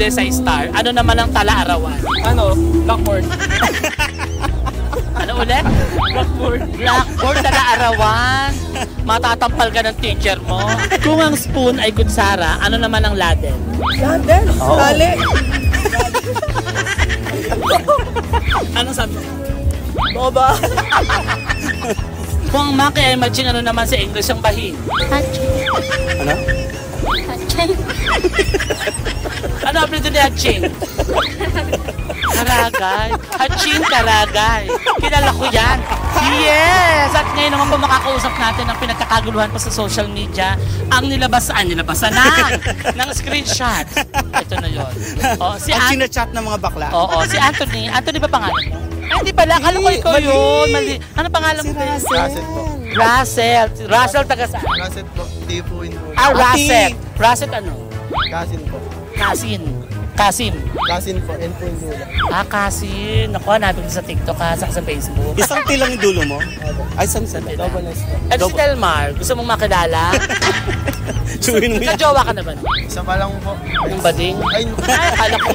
English ay star. Ano naman ang tala-arawan? Ano? Blackboard. Ano ulit? Blackboard. Blackboard, tala-arawan. Matatampal ka ng teacher mo. Kung ang spoon ay kutsara, ano naman ang ladle? Ladel. Lali. Anong sabi? Boba. Kung ang maki ay matching, ano naman sa English ang bahin? Hatching. Ano? Hatching. Ano apelido ni Hatching? Karagay. Hatching Karagay. Kilala ko yan. Yes! At ngayon naman po makakausap natin ang pinagkakaguluhan pa sa social media. Ang nilabasan ng screenshot. Ito na yun. Oh, si Ang chinachat ng mga bakla. Oo, si Anthony. Anthony ba pangalan mo? Ay, hindi pala. Akala ko ikaw Mali. yun. Mali. Ano pangalan mo? Russell po. Russell. Russell taga saan? Russell po. Tipo in po. Ah, Russell. Russell ano? Kasin po. Kasim. Kasim. Kasin po. And po in Dula. Ah, Kasim. Naku, hanapin ko sa TikTok ha, sa Facebook. Isang tilang yung dulo mo? Ay, saan sila? Double S po. At si Delmar, gusto mong makilala? Suwin mo yan. Kajowa ka na ba? Isa pa lang po. Yung bading? Ay, Ay, akala ko.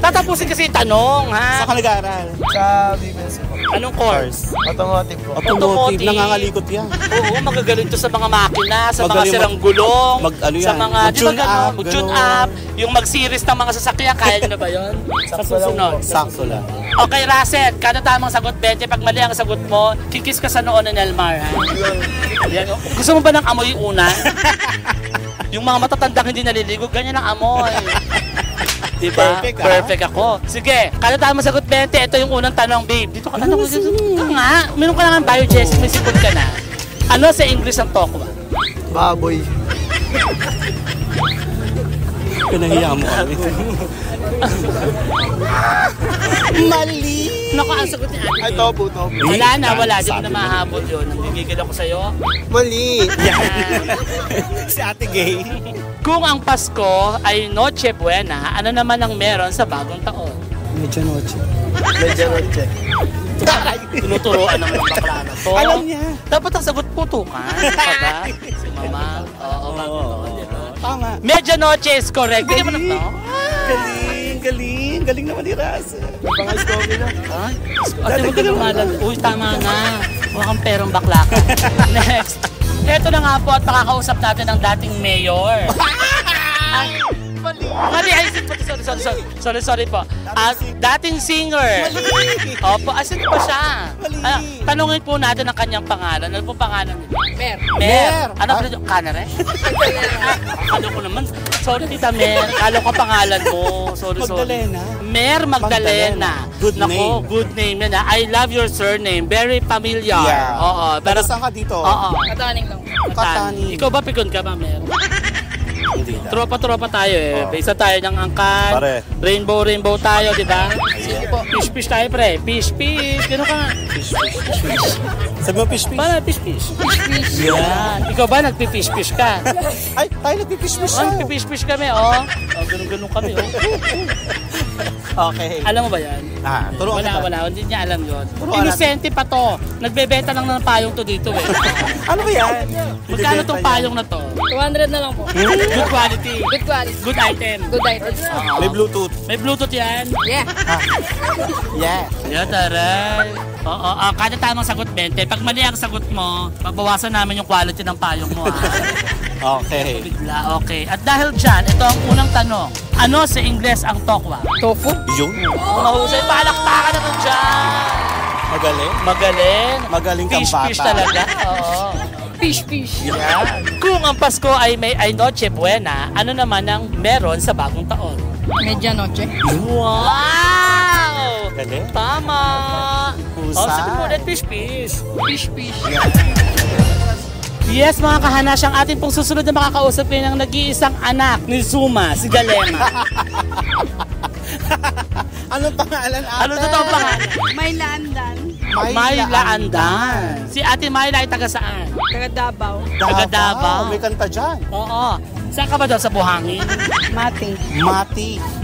Tatapusin kasi yung tanong, ha? Saan ka nag-aaral? sa BBS po. Anong course? Automotive po. Automotive. Nangangalikot yan. Oo, magagaling to sa mga makina, sa mga Magaling sirang gulong, ano sa yan? mga, di ba Mag-tune gano'n? up, Mag-tune gano'n. up, yung mag-series ng mga sasakyan, kaya nyo na ba yun? Sa Sakto lang susunod. po. Sakto lang. Okay, Russell, kada tamang sagot, 20. Pag mali ang sagot mo, kikis ka sa noon ni Nelmar, ha? Yan. Gusto mo ba ng amoy una? Yung mga matatandang hindi naliligo, ganyan ang amoy. Diba? Perfect, ha? Perfect ako. Sige, kada tamang sagot, 20. Ito yung unang tanong, babe. Dito ka, ano? Ito nga, meron ka lang ang biogesic, may sipon ka na. Ano sa English ang tokwa? Baboy. Pinahiya mo kami. Mali! Naku, ang sagot ni Ate. Ay, topo, topo. Wala na, wala. Di mo Sabi na mo. mahabol yun. Nanggigigil ako sa'yo. Mali. Si Ate Gay. Kung ang Pasko ay Noche Buena, ano naman ang meron sa bagong taon? Medyo noche. Medyo noche. Tinuturoan ng mga bakla na to. Alam niya. Dapat ang sagot putukan. Diba? Si Mama. Oo, bagong taon, diba? Tama. Medyo Noche is correct. Bigyan mo ng to. Galing, galing. Galing naman ni Russell. Pangis ko na. Ay, ate mo ka lumalag. Uy, tama na. Huwag kang perong bakla ka. Next. Ito na nga po at makakausap natin ang dating mayor. Ay, mali. Ay, sorry po. Dating singer. Opo, asan pa siya? Tanungin po natin ang kanyang pangalan. Ano po pangalan niya? Mer. Mer. Ano pa rin? Kanare? Akala ko naman. Sorry, Tita Mer. Akala ko ang pangalan mo. Sorry. Magdalena. Mer Magdalena. Good Naku, name. good name yan. I love your surname. Very familiar. Yeah. Oo. Pero saan ka dito? Oo. Kataning lang. Kataning. Ikaw ba pikon ka ba, Mer? Hindi na. Tropa-tropa tayo eh. Oo. Isa tayo ng angkan. Pare. Rainbow tayo, di ba? Sige po. Fish tayo, pre. Fish. Gano'n ka nga. Sabi mo fish. Para, fish. Yan. Ikaw ba nagpi-fish ka? Ay, tayo nagpipish-fish Oh, siya. nagpi-fish kami, oh. Oh, ganun kami, oh. Okay. Alam mo ba yan? Turuan kita. Wala. Hindi niya alam yun. Turuan Inosente pa to. Nagbebenta lang ng payong to dito, eh. Ano ba yan? Magkano tong payong na to? 200 na lang po. Good quality. Good quality. Good item. Good item. May Bluetooth. May Bluetooth yan. Yeah. Yeah. Yeah, taray. Oo, kada tamang sagot, 20. Pag mali ang sagot mo, babawasan namin yung quality ng payong mo, ha? Okay. Bigla, okay. At dahil dyan, ito ang unang tanong. Ano sa Ingles ang tokwa? Tofu. Yun. Mahusay, palakpakan na nun dyan. Magaling. Magaling kang Fish bata. talaga. Oo. Fish. Yan. Kung ang Pasko ay Noche Buena, ano naman ang meron sa bagong taon? Medianoche. Wow! Galing. Tama! Husay. Oh, sabi mo ulit, fish. Fish. Yes, mga kahanas, ang ating pong susunod na makakausap ng nag-iisang anak ni Zuma, si Galema. Anong pangalan ate? Ano totoo pangalan? May laandan. Myla Andan. Si Ate Myla ay taga saan? Taga Davao. Taga Davao. May kanta dyan. Oo. Saan ka ba daw? Sa Buhangin? Mati.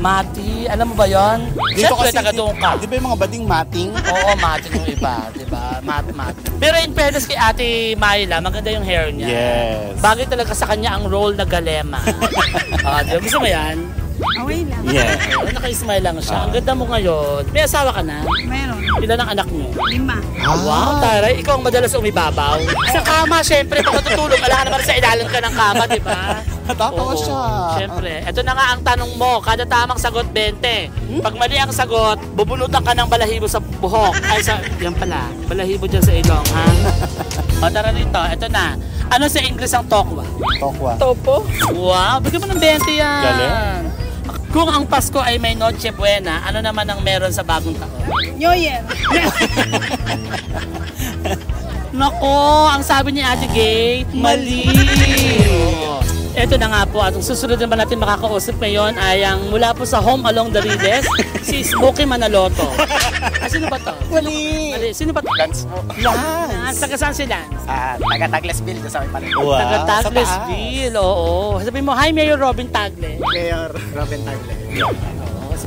Mati. Alam mo ba yon? Siyempre, taga doon ka. Di ba yung mga bading mating? Oo, Mati yung iba. Diba? Mati. Pero in fairness kay Ate Myla, maganda yung hair niya. Yes. Bagay talaga sa kanya ang role na Galema. Diba? Gusto mo yan? Away lang. Yeah. Naka-smile lang siya. Ang ganda mo ngayon. May asawa ka na? Meron. Ilan ang anak niyo? 5. Wow, taray. Ikaw ang madalas umibabaw. Sa kama, syempre, pag natutulog, alam ka naman sa ilalim ka ng kama, di ba? Natatawa Oo, siya. Syempre. Ito na nga ang tanong mo. Kada tamang sagot, 20. Pag mali ang sagot, bubunutan ka ng balahibo sa buhok. Ay, yan pala. Balahibo dyan sa ilong, ha? O, tara rito. Ito na. Ano sa English ang tokwa? Tokwa. Topo. Wow, bigyan mo ng 20 yan. Galing. Kung ang Pasko ay may Noche Buena, ano naman ang meron sa bagong taon? New Year. Nako, ang sabi ni Ate Gay, mali. Ito na nga po, at ang susunod naman natin makakausap ngayon ay ang mula po sa Home Along the Riles, si Smokey Manaloto. Sino ba to? Mali. Mali. Sino ba to? Lance po. Ah, taga saan si Lance? Taga Taglesville, sa may palit. Wow. Taga sa Taglesville, oo. Sabihin mo, hi Mayor Robin Tagle. Mayor Robin Tagle.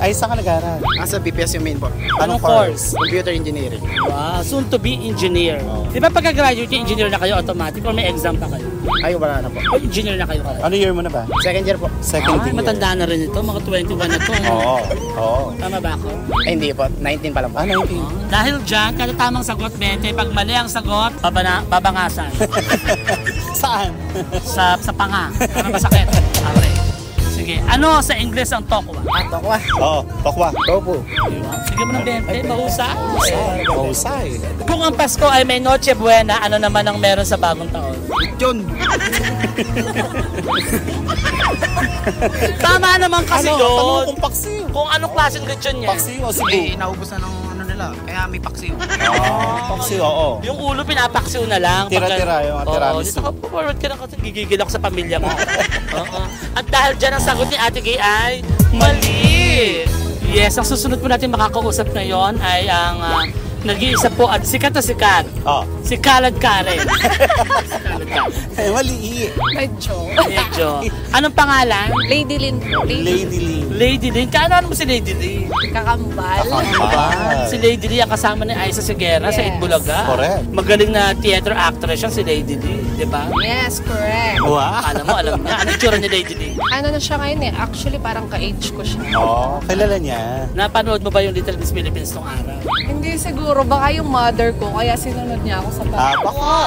Ay, saan ka nag-aaral? Sa BPS yung main po. Anong course? Computer engineering. Wow, soon to be engineer. Di ba pagka-graduate, engineer na kayo automatic or may exam pa kayo? Ay, wala na po. O engineer na kayo kayo? Ano year mo na ba? Second year po. Second Ay, year. matanda na rin ito. Mga 21 na to. Oo. Oo. Tama ba ako? Ay, hindi po. 19 pa lang po. 19. Dahil dyan, kada tamang sagot, 20. Pag mali ang sagot, babangasan. Saan? sa panga. Para masakit. Okay. Sige. Ano sa English ang tokwa? Tokwa. Oo. Tokwa. Topo. Sige mo ng 20. Mahusay. Mahusay. Kung ang Pasko ay may Noche Buena, ano naman ang meron sa bagong taon? Yun. Tama naman kasi Ano? yun. Tanong mo kung paksiw. Kung anong klaseng lechon niya. Paksiw o Cebu? Eh, naubos na ng ano nila. Kaya may paksiw. Paksiw, oo. Yung ulo pinapaksiw na lang. Tira-tira, yung mga tiramisu. Dito ka forward ka na kasi gigigil ako sa pamilya mo. Oo. At dahil dyan ang sagot ni Ate Gay ay mali! Yes, ang susunod po natin makakausap ngayon ay ang nag-iisa po at sikat na sikat. Oo. Si Kalad Karen. Si Kalad Karen. Ay, mali. Medyo. Medyo. Anong pangalan? Lady Lynn po. Lady Lee. Lady Lynn. Kaano mo si Lady Lynn? Kakambal. Kakambal. Si Lady Lee ang kasama ni Aiza Seguera sa Yes. Itbulaga. Correct. Magaling na theater actress siya si Lady Lee, di ba? Yes, correct. Wow. Alam mo, alam niya. Ano itsura ni Lady Lee? Ano na siya ngayon eh. Actually, parang ka-age ko siya. Oo. Kilala niya. Napanood mo ba yung Little Miss Philippines nung araw? Hindi siguro. Baka yung mother ko. Kaya sinunod niya ako sa Baka.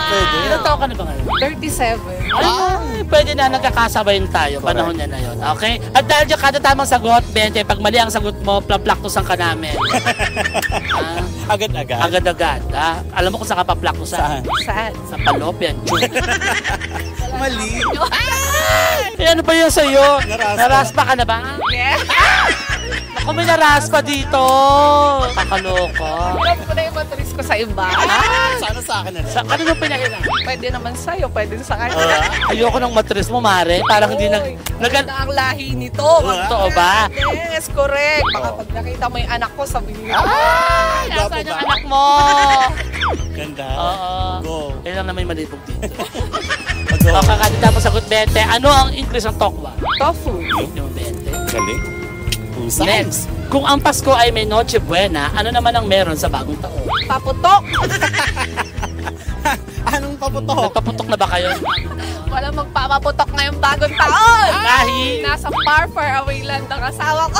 Pwede. Ilang taon ka na ba ngayon? 37. Ay, pwede na nagkakasabayin tayo. Panahon niya na yun. Okay? At dahil dyan kada tamang sagot, 20. Pag mali ang sagot mo, plaplaktusan ka namin. Agad-agad. Agad-agad. Alam mo kung saan ka paplaktusan? Saan? Saan? Sa Palopian. Mali. Eh, ano ba yun sa'yo? Naraspa. Naraspa ka na ba? Yeah. Ako may naraspa dito. Kakaloka. Alam ko na yung matris ko sa iba. Sana sa akin na rin. Sa kanino pinahiram? Pwede naman sa'yo. Pwede sa kanya. Ayoko ng matris mo, Mare. Parang hindi Maganda ang lahi nito. Totoo ba? Yes, correct. Baka pag nakita mo yung anak ko, sabihin mo. Nasaan yung anak mo? Ganda. Oo. Go. Kailan na may malibog dito. Go. O, kakadita mo sagot 20. Ano ang English ng tokwa? Tofu. Yung 20. Galing. Usay. Next. Kung ang Pasko ay may Noche Buena, ano naman ang meron sa bagong taon? Paputok. Anong paputok? Nagpaputok na ba kayo? Wala magpapaputok ngayong bagong taon. Dahil? Nasa far away land ang asawa ko.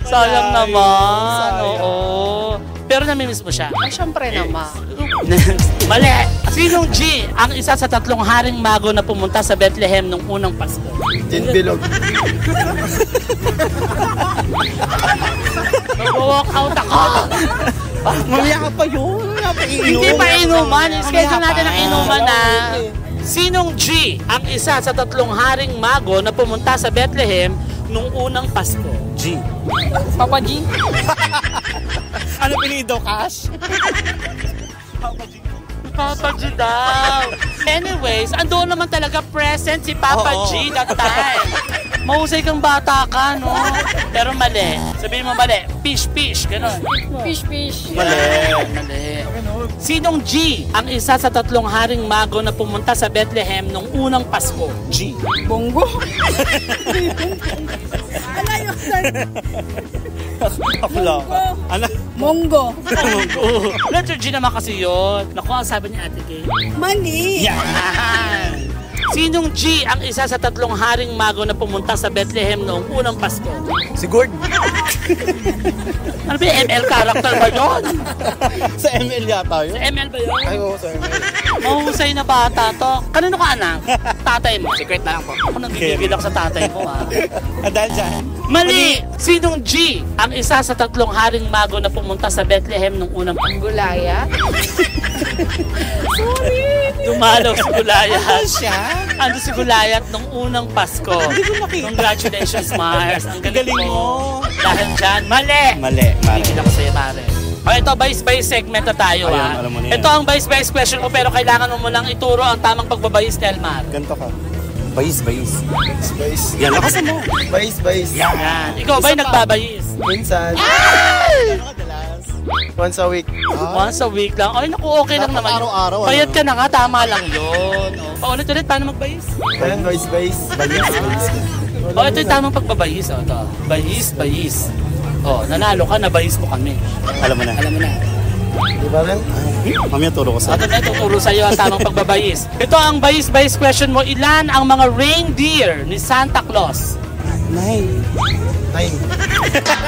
Sayang naman. Sayang. Oo. Pero namimiss mo siya. Ay, syempre naman. Next. Mali. Sinong G ang isa sa 3 haring mago na pumunta sa Bethlehem nung unang Pasko? Dinbilog. Mag-walk out ako. Mamaya ka pa yun. Mamaya pa iinom. Hindi pa inuman. Schedule Mamaya natin pa. ang inuman na. Sinong G ang isa sa 3 haring mago na pumunta sa Bethlehem nung unang Pasko? G. Papa G. Ano pinido, Cash? Papa G daw. Anyways, andoon naman talaga present si Papa Oo. G that time. Mahusay kang bata ka, no? Pero mali. Sabihin mo mali. Fish, gano'n. Fish. Mali. Mali. Sinong G ang isa sa 3 haring mago na pumunta sa Bethlehem nung unang Pasko? G. Bongo. Kapula ka. Ano? Mongo. Letter G naman kasi yun. Naku, ang sabi ni Ate Kay. Mali. Yan! Sinong G ang isa sa tatlong haring mago na pumunta sa Bethlehem noong unang Pasko? Si Gord. Ano ba yung ML character ba yun? Sa ML yata yun. Sa ML ba yun? Ay, oo, sorry. Mahusay na bata to. Kanino ka anak? Tatay mo. Secret na lang po. Ako nagigigil ako sa tatay ko ha. Dahil dyan. Mali! Sinong G ang isa sa tatlong haring mago na pumunta sa Bethlehem noong unang Pasko? Gulaya. Dumalaw si Gulayat. Siya? Ano si Gulayat nung unang Pasko? Hindi ko nakita. Congratulations, Mars. Ang galing Galing mo. mo. Dahil dyan, mali! Mali, mali. Hindi ako sa'yo, Mare. O ito, vice-vice segment na tayo, Ayun, ha? alam mo na yan. Ito ang vice-vice question ko, pero kailangan mo munang ituro ang tamang pagbabayis, Delmar. Ganto ka. Bayis. Bayis. Yan, lakasan mo. Bayis. Yan. Ikaw ba'y nagbabayis? Minsan, Ano kadalas? once a week. Once a week lang. Ay, naku, okay lang Dapat naman. araw-araw, Payat ano? ka na nga, tama lang yun. O, paulit-ulit, paano magbayis? Ayun, bayis. O, ito yung tamang pagbabayis. O, ito. Bayis. O, nanalo ka, nabayis mo kami. Alam mo na. Alam mo na. Di ba rin? Mamaya turo ko sa Ito na, tuturo sa'yo ang tamang pagbabayis. Ito ang bayis-bayis question mo. Ilan ang mga reindeer ni Santa Claus? 9.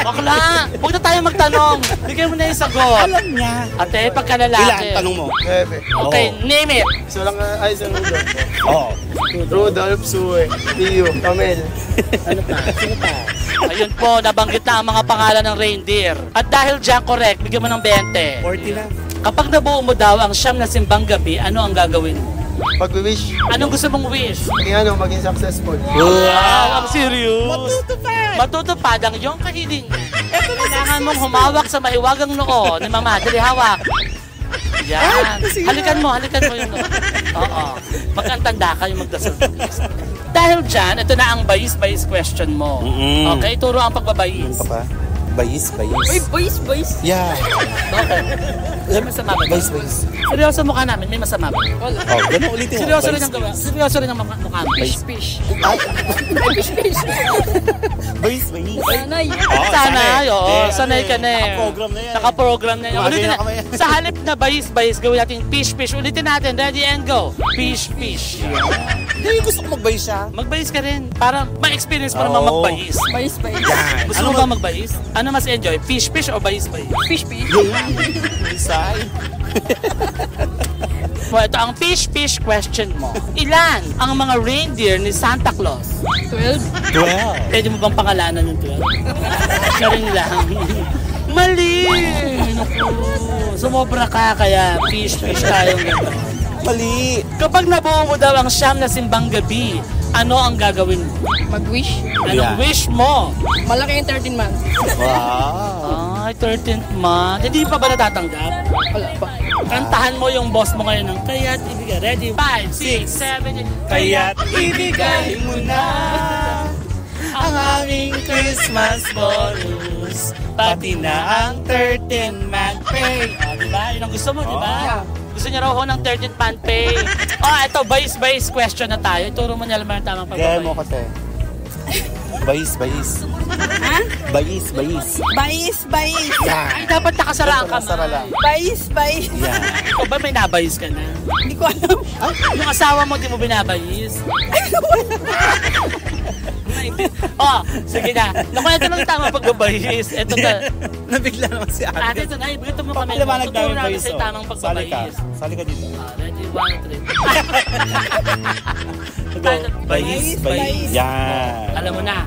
Bakla! Huwag na tayo magtanong. Bigay mo na yung sagot. Alam niya. Ate, pagka lalaki. Ilan? Tanong mo. 9. Okay, Oo. name it. Isa lang, ay, isang Rudolph. Oo. Rudolph, Sue, Tio, Camel. Ano pa? Sino pa? Ayun po, nabanggit na ang mga pangalan ng reindeer. At dahil dyan correct, bigyan mo ng 20. 40 lang. Kapag nabuo mo daw ang siyam na simbang gabi, ano ang gagawin mo? Pag-wish, Anong gusto mong wish? maging successful. Wow, ang serious. Matutupad ang iyong kahilingan. Kailangan mong humawak sa mahiwagang noo ni Mama. Dali, hawak. Yan. Halikan mo yung noo. Oo. Pagkantanda ka yung magdasal. Dahil dyan, ito na ang bayis-bayis question mo. Mm-mm. Okay, turo ang pagbabayis. Pa. Bayis. Boys. Yeah. Okay. May masama ba? Bayis. Seryoso mukha namin, may masama ba? Oh, ganun ulitin mo. Seryoso rin ang gawa. Seryoso rin ang mukha mo. Fish. Bayis. Sanay. Sanay, oo. Sanay ka na eh. Naka-program na yan. Naka-program na yan. Gumagay Ulitin na na. kami. Sa halip na bayis-bayis, gawin natin fish. Ulitin natin. Ready and go. Fish. Hindi, gusto ko magbayis siya. Magbayis ka rin. Para ma-experience mo naman Oo. magbayis. Boys. Gusto mo ba magbayis? Ano mas enjoy? Fish o bayis-bayis? Fish. Isay. Well, ito ang fish question mo. Ilan ang mga reindeer ni Santa Claus? 12. 12. Pwede mo bang pangalanan yung 12? Siya rin lang. Mali! Naku. Sumobra ka kaya fish tayo ngayon. Mali. Kapag nabuo mo daw ang siyam na simbang gabi, ano ang gagawin mo? Mag-wish. Anong Yeah. wish mo? Malaki yung 13 months. Wow. Ay, 13th month. Hindi pa ba natatanggap? Wala pa. Kantahan mo yung boss mo ngayon ng kaya't ibigay. Ready? 5, 6, 7, 8. Kaya't ibigay mo na ang aming Christmas bonus. Pati na ang 13th month pay. O, diba? Yun ang gusto mo, diba? Yeah. Gusto niya raw ho ng 13th month pay. Ito, bayis question na tayo. Ituro mo niya naman ang tamang Gaya mo pagbabayis. kasi. Bayis. Ha? Bayis. Bayis. Ay, dapat nakasara ang Nakasara lang. kamay. Bayis. Yan. Ikaw ba may nabayis ka na? Hindi ko alam. Yung asawa mo, di mo binabayis? Sige na. Naku, ito lang tama pagbabayis. Ito na. Nabigla naman si Ate, ate. ito na. Ito mo kami. Papaliwanag Tuturo namin natin bayis. sa'yo tamang Sali ka. pagbabayis. Sali ka dito. Ready, 1, 3. Bayis. Yan. Alam mo na.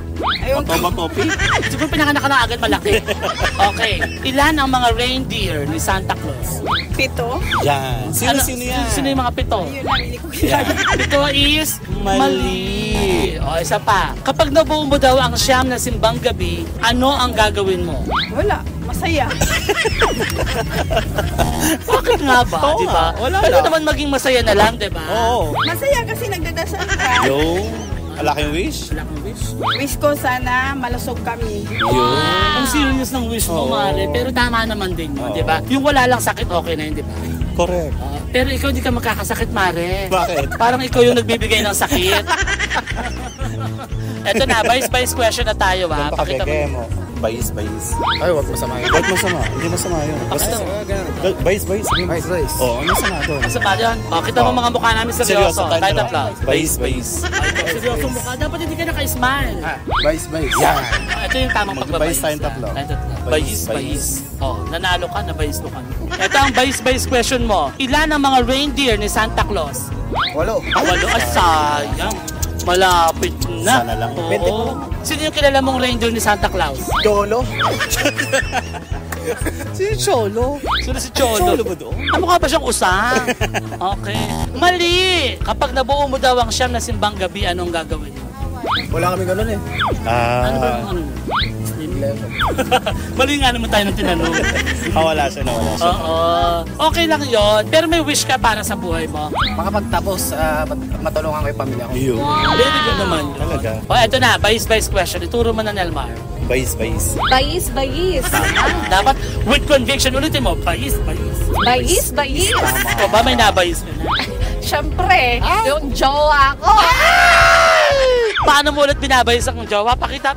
Ayun. Topi. Siguro pinanganak ka na agad malaki. Okay. Ilan ang mga reindeer ni Santa Claus? 7. Yan. Sino yan? Sino yung mga pito? Yun lang, hindi ko Yan. Ito is Mali. O, isa pa. Kapag nabuo mo daw ang siyam na simbang gabi, ano ang gagawin mo? Wala. Masaya. Bakit nga ba? Oo Di ba? nga, wala Pwede lang. naman maging masaya na lang, di ba? Oo. Masaya kasi nagdadasal ka. Yo. Wala kayong wish? Wala kang wish. Wish ko sana malusog kami. Yun. Ang serious ng wish mo, Oo. Mare. Pero tama naman din yun, Oo. di ba? Yung wala lang sakit, okay na yun, di ba? Correct. Pero ikaw di ka magkakasakit, Mare. Bakit? Parang ikaw yung nagbibigay ng sakit. Eto na, vice question na tayo, ha? Ganito Pakita kabebe mo. mo. Bayis. Ay, wag masama yun. Huwag masama. Hindi masama yun. Basta, bayis. Bayis. Oo, ano masama doon? Sa ba yan? O, kita mo mga mukha namin seryoso. Tayo tatlo. Bayis. Seryoso mukha. Dapat hindi ka naka-smile. Bayis. Yan. Ito yung tamang Mag-bayis pagbabayis. tayong tatlo. Bayis. Oh, nanalo ka, nabayis mo ka. Ito ang bayis question mo. Ilan ang mga reindeer ni Santa Claus? 8. Walo. Sayang. Malapit na. Sana lang. Oo. Pwede po. Sino yung kilala mong reindeer ni Santa Claus? Dolo. Si Cholo. Sino si Cholo? Cholo ba doon? Mukha ba siyang usang? Okay. Mali! Kapag nabuo mo daw ang siyam na simbang gabi, anong gagawin mo? Wala kami ganun eh. Ano ba yung ano? Mali nga naman tayo ng tinanong. Nawala siya. Oo. Okay lang yon. Pero may wish ka para sa buhay mo. Makapagtapos, matulungan ko yung pamilya ko. Yun. Very good naman yun. Talaga. O, eto na. Bayis question. Ituro mo na Nelmar. Bayis. Bayis. Dapat with conviction ulitin mo. Bayis. Bayis. O ba may nabayis ka na? Siyempre, yung jowa ko. Paano mo ulit binabayis ang jowa? Pakita.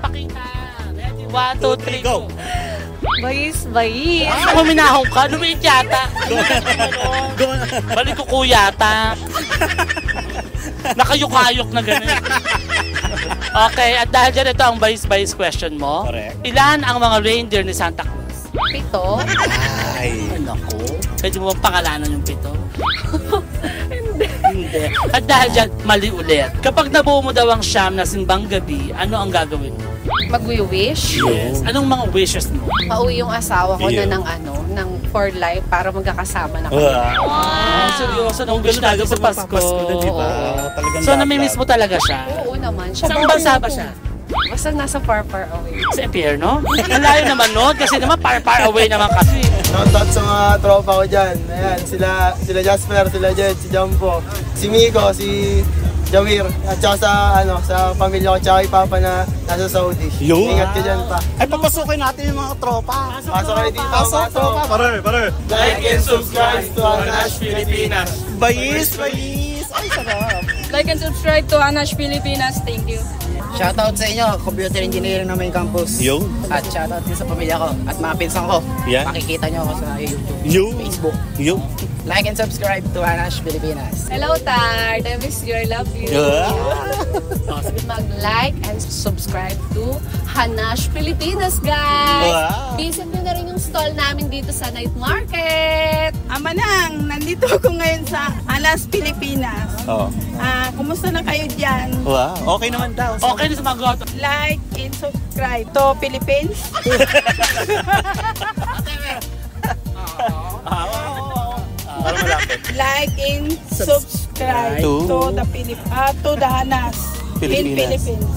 Ready? 1, 2, 3, go. Bayis. Ako minahong ka, lumiit yata. Balik ko kuyata. Nakayukayok na gano'n. Okay, at dahil dyan ito ang bayis question mo. Correct. Ilan ang mga reindeer ni Santa Claus? 7. Ay. Naku, pwede mo bang pangalanan yung 7? Hindi. At dahil dyan, mali ulit. Kapag nabuo mo daw ang siyam na simbang gabi, ano ang gagawin mo? Magwi-wish. Yes. Anong mga wishes mo? Pauwi yung asawa ko Yeah. na ng for life para magkakasama na kami. Ah, seryoso, nung wish natin sa Pasko. na, di ba? Oo. Talagang So, namimiss mo talaga siya? Oo naman. Siya Saan bansa ba siya? Basta nasa far away. Sa Impierno? Ang layo naman nun, kasi naman far away naman kasi. Shoutout sa mga tropa ko dyan. Ayan, sila Jasper, sila Jed, si Jumpo, si Miko, si Jawir, at saka sa pamilya ko, tsaka yung papa na nasa Saudi. Yun. Ingat ka dyan pa. Ay, papasukin natin yung mga tropa. Pasok kayo dito. Pasok, tropa. Pare. Like and subscribe to Anash Pilipinas. Bayis. Ay, sarap. Like and subscribe to Anash Pilipinas. Thank you. Shoutout sa inyo, computer engineering na may campus. Yung. At shoutout din sa pamilya ko at mga pinsan ko. Yan. Makikita nyo ako sa YouTube, Yung. Facebook. Yung. Like and subscribe to Anash Pilipinas. Hello, Tart. I miss you. I love you. Mag-like and subscribe to Hanash Pilipinas, guys. Wow. Visit nyo na rin yung stall namin dito sa night market. Amanang, nandito ako ngayon sa Anash Pilipinas. Oh. Kumusta na kayo dyan? Wow. Okay naman daw. Okay na sa mga goto. Like and subscribe to Philippines. Para malapit. Like and subscribe To to the Anash in Pilipinas. Philippines.